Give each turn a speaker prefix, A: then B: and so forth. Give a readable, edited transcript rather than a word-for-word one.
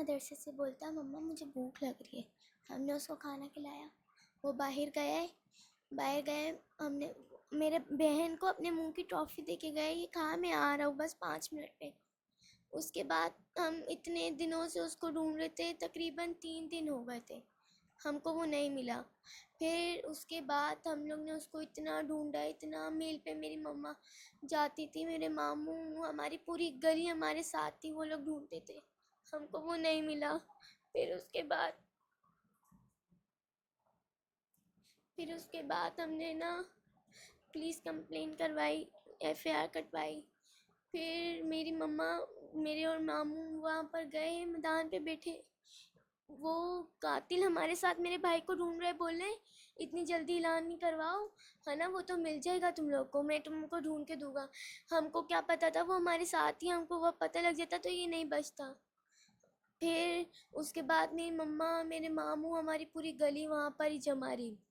A: مدرسے سے بولتا مما مجھے بھوک لگ رہی ہے، ہم نے اس کو کھانا کھلایا، وہ باہر گیا ہے، باہر گئے، ہم نے میرے بہن کو اپنے منہ کی ٹافی دے کے گئے، یہ کہا میں آ رہا ہوں بس 5 منٹ میں۔ اس کے بعد ہم اتنے دنوں سے اس کو ڈھونڈ رہے تھے، تقریباً 3 دن ہو گئے تھے، ہم کو وہ نہیں ملا۔ پھر اس کے بعد ہم لوگ نے اس کو اتنا ڈھونڈا، اتنا میل پہ میری مما جاتی تھی، میرے ماموں، ہماری پوری گلی ہمارے ساتھ تھی، وہ لوگ ڈھونڈتے تھے، ہم کو وہ نہیں ملا۔ پھر اس کے بعد ہم نے نا پولیس کمپلین کروائی، FIR کٹوائی۔ پھر میری مما، میرے اور ماموں وہاں پر گئے، میدان پہ بیٹھے، وہ قاتل ہمارے ساتھ میرے بھائی کو ڈھونڈ رہے، بول رہے اتنی جلدی اعلان نہیں کرواؤ، ہے نا، وہ تو مل جائے گا تم لوگ کو، میں تم کو ڈھونڈ کے دوں گا۔ ہم کو کیا پتہ تھا وہ ہمارے ساتھ ہی، ہم کو وہ پتہ لگ جاتا تو یہ نہیں بچتا۔ پھر اس کے بعد میری مما، میرے ماموں، ہماری پوری گلی وہاں پر ہی جمع رہی۔